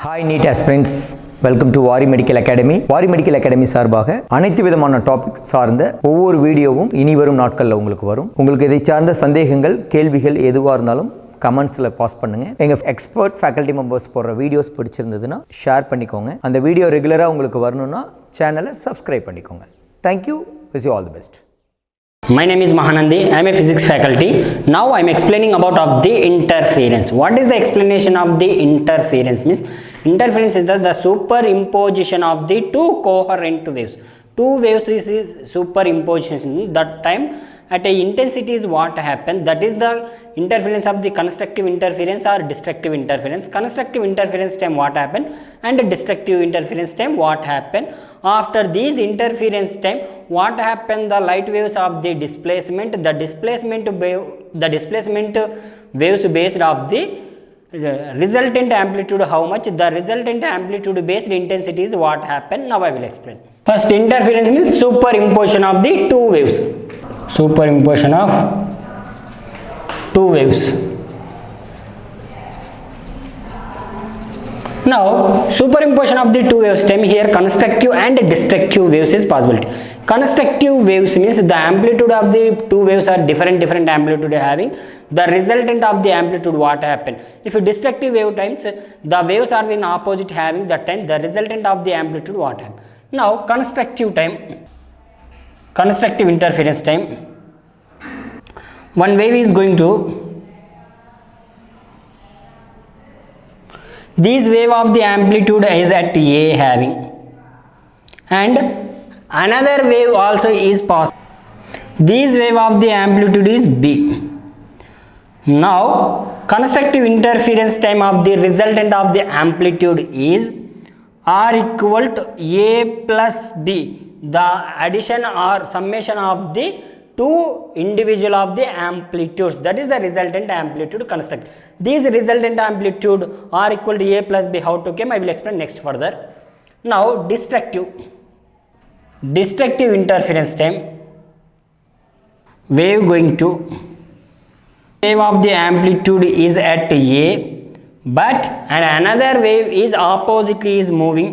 Hi NEET aspirants, welcome to Vaari medical academy. Vaari medical academy சார்பாக அனைத்து விதமான டாபிக் சார்ந்த ஒவ்வொரு வீடியோவும் இனி வரும் நாட்களில் உங்களுக்கு வரும். உங்களுக்கு இதை சார்ந்த சந்தேகங்கள், கேள்விகள் எதுவாக இருந்தாலும் கமெண்ட்ஸில் பாஸ் பண்ணுங்கள். எங்கள் எக்ஸ்பர்ட் ஃபேக்கல்ட்டி மெம்பர்ஸ் போடுற வீடியோஸ் பிடிச்சிருந்ததுன்னா ஷேர் பண்ணிக்கோங்க. அந்த வீடியோ ரெகுலராக உங்களுக்கு வரணும்னா சேனலை சப்ஸ்கிரைப் பண்ணிக்கோங்க. Thank you. Wish you all the best. My name is Mahanandi. I am a physics faculty. Now I am explaining about of the interference. What is the explanation of the interference? Means interference is the superimposition of the two coherent waves. Two waves is superimposition. That time at a intensity is what happen. That is the interference of the constructive interference or destructive interference. Constructive interference time what happen and destructive interference time what happen. After these interference time what happen, the light waves of the displacement waves based of the resultant amplitude, how much the resultant amplitude based intensity is what happen. Now I will explain. First, interference means superimposition of the two waves. Superimposition of two waves. Now superimposition of the two waves time, here constructive and destructive waves is possibility. Constructive waves means the amplitude of the two waves are different amplitude having. The resultant of the amplitude what happen. If destructive wave times the waves are in opposite having, that time the resultant of the amplitude what happen. Now constructive time, constructive interference time, one wave is going to, this wave of the amplitude is at A having, and another wave also is possible. This wave of the amplitude is B. Now constructive interference time of the resultant of the amplitude is R equal to A plus B, the addition or summation of the two individual of the amplitudes, that is the resultant amplitude construct. These resultant amplitude are equal to A plus B. How to come, I will explain next further. Now destructive interference time, wave going to, wave of the amplitude is at A, but and another wave is oppositely is moving.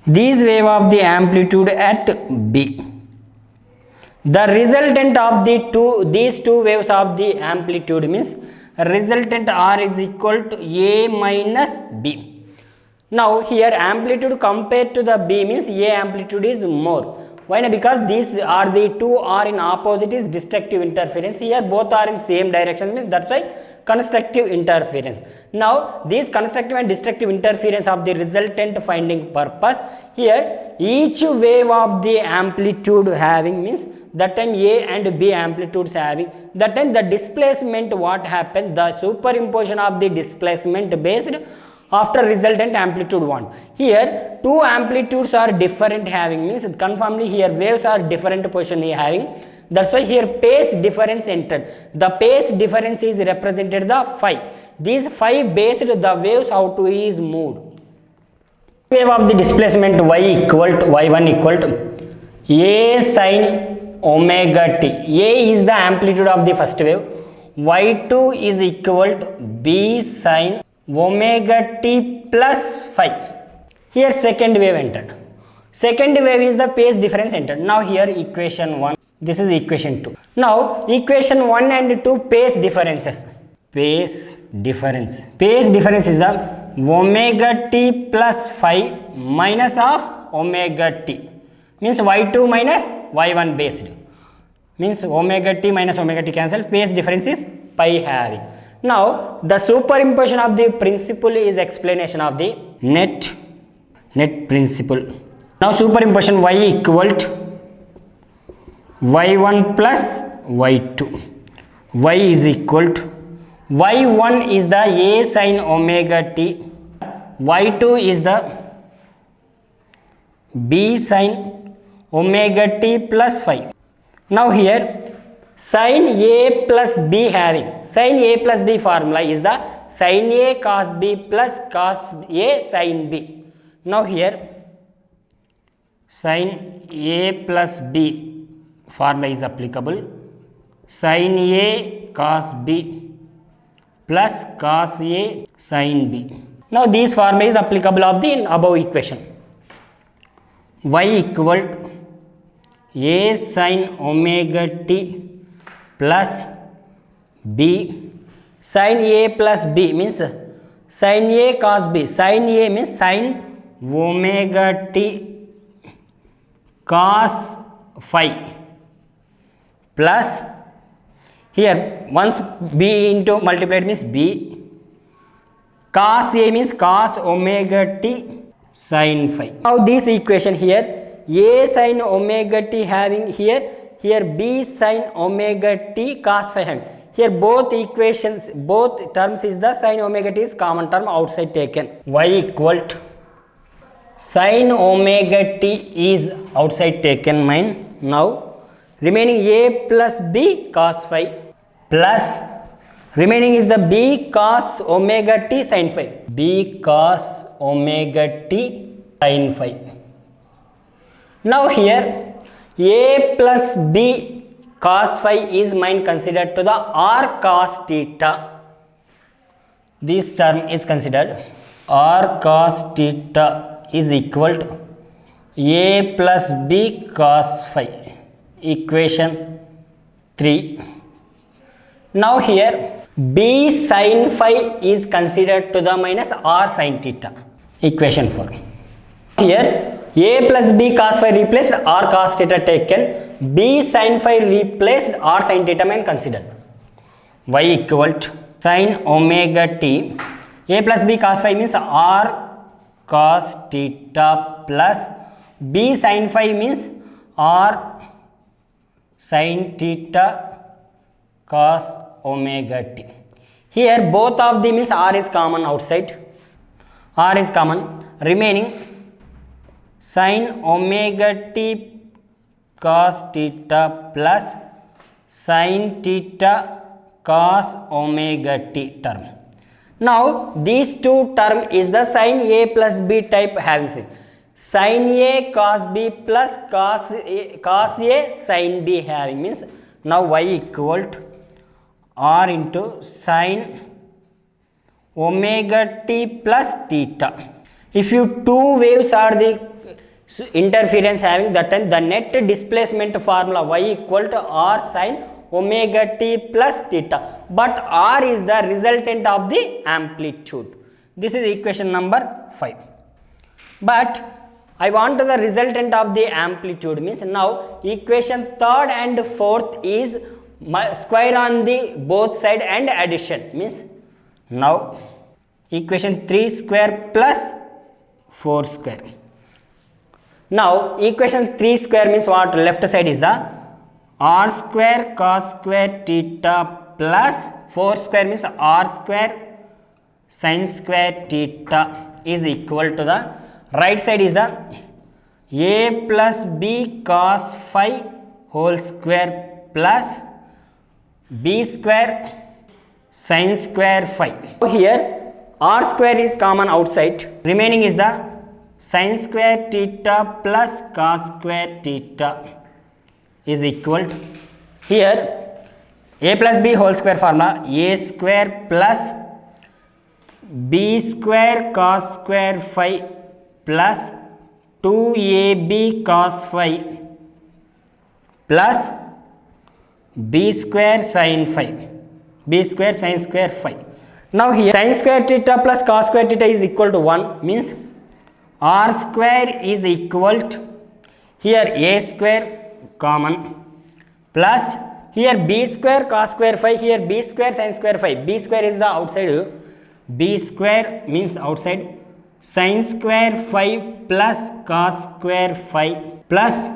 This wave of the amplitude at B. The resultant of these two waves of the amplitude means resultant R is equal to A minus B. Now here amplitude compared to the B means A amplitude is more. Why? Because these are the two are in opposite is destructive interference. Here both are in same direction means that's why constructive interference. Now this constructive and destructive interference of the resultant finding purpose, here each wave of the amplitude having means that time A and B amplitudes having, that time the displacement what happened, the superimposition of the displacement based after resultant amplitude 1. Here two amplitudes are different having means conformly here waves are different position having, that's why here phase difference entered. The phase difference is represented the phi. These phi based the waves how to is moved. Wave of the displacement y equal to y1 equal to A sin omega t. A is the amplitude of the first wave. Y2 is equal to B sin omega t plus phi. Here second wave entered. Second wave is the phase difference entered. Now here equation 1. This is equation 2. Now equation 1 and 2 phase differences. Phase difference. Phase difference is the omega t plus phi minus of omega t. Means y2 minus y1 based. Means omega t minus omega t cancel. Phase difference is pi having. Now the superimposition of the principle is explanation of the net principle. Now superimposition y equal to y1 plus y2. Y is equal to y1 is the A sin omega t, y2 is the B sin omega t plus phi. Now here sin A plus B having, sin A plus B formula is the sin A cos B plus cos A sin B. Now here sin A plus B formula is applicable. Sin A cos B plus cos A sin B. Now this formula is applicable of the above equation. Y equal to A sin omega t plus B sin A plus B means sin A cos B. Sin A means sin omega t cos phi plus here once B into multiplied means B, cos A means cos omega t sin phi. Now this equation here A sin omega t having here B sin omega t cos phi having here both equations, both terms is the sin omega t is common term outside taken. Y equal to sin omega t is outside taken mine. Now remaining A plus B cos phi plus remaining is the B cos omega t sin phi. B cos omega t sin phi. Now here A plus B cos phi is mine considered to the R cos theta. This term is considered R cos theta is equal to A plus B cos phi. Equation 3. Now here B sin phi is considered to the minus R sin theta. Equation 4. Here A plus B cos phi replaced R cos theta taken. B sin phi replaced R sin theta and considered. Y equal to sin omega t. A plus B cos phi means R cos theta plus B sin phi means R sin theta cos omega t. Here both of them means R is common outside. R is common. Remaining sin omega t cos theta plus sin theta cos omega t term. Now these two term is the sin A plus B type having sin. Sin A cos B plus cos A sin B having means now Y equal to R into sin omega t plus theta. If you two waves are the interference having, that time the net displacement formula Y equal to R sin omega t plus theta, but R is the resultant of the amplitude. This is equation number 5. But I want the resultant of the amplitude means now equation 3rd and 4th is square on the both side and addition means now equation 3 square plus 4 square. Now equation 3 square means what? Left side is the R square cos square theta plus 4 square means R square sin square theta is equal to the right side is the A plus B cos phi whole square plus B square sin square phi. Here R square is common outside. Remaining is the sin square theta plus cos square theta is equal to here A plus B whole square formula A square plus B square cos square phi plus 2AB cos phi plus B square sin phi. B square sin square phi. Now here sin square theta plus cos square theta is equal to 1 means R square is equal to here A square common plus here B square cos square phi, here B square sin square phi. B square is the outside. B square means outside sin square phi plus cos square phi plus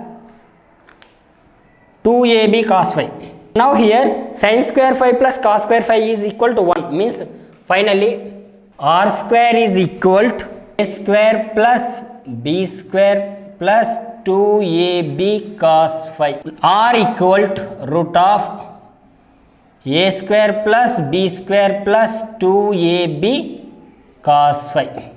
2AB cos phi. Now here sin square phi plus cos square phi is equal to 1 means finally R square is equal to A square plus B square plus 2AB cos phi. R equal to root of A square plus B square plus 2AB cos phi.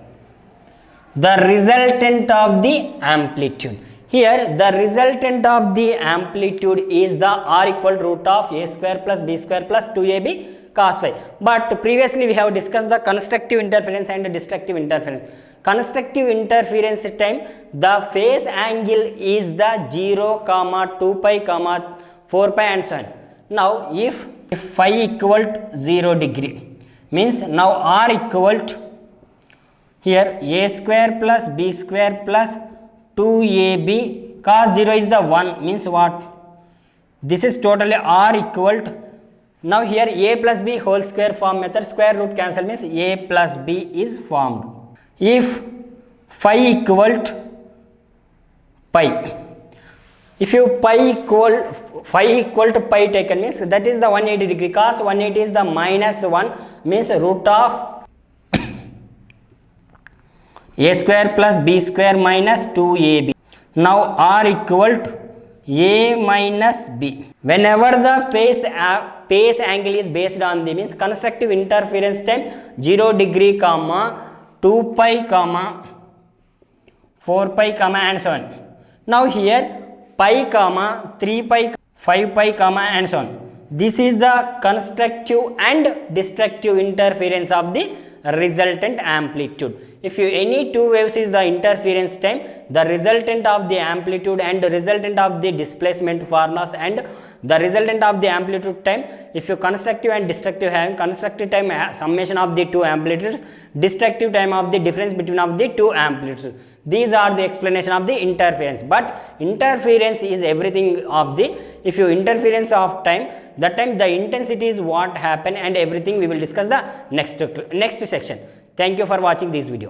The resultant of the amplitude. Here the resultant of the amplitude is the R equal to root of A square plus B square plus 2AB cos phi. But previously we have discussed the constructive interference and destructive interference. Constructive interference time, the phase angle is the 0, 2 pi, 4 pi and so on. Now if phi equal to 0 degree, means now r equal to here a square plus b square plus 2ab, cos 0 is the 1, means what? This is totally r equal to, now here a plus b whole square form method, square root cancel, means a plus b is formed. If phi equal to pi, if you pi equal to pi taken, means that is the 180 degree, cos 180 is the minus 1, means root of a square plus b square minus 2ab. Now r equal to a minus b. Whenever the phase angle is based on the, means constructive interference time 0 degree, 2 pi, 4 pi, and so on. Now here pi, 3 pi, 5 pi, and so on. This is the constructive and destructive interference of the resultant amplitude. If you any two waves is the interference time, the resultant of the amplitude and the resultant of the displacement formulas and the resultant of the amplitude time, if you constructive and destructive, having constructive time summation of the two amplitudes, destructive time of the difference between of the two amplitudes. These are the explanation of the interference. But interference is everything of the, if you interference of time, that time the intensity is what happen and everything we will discuss the next section. Thank you for watching this video.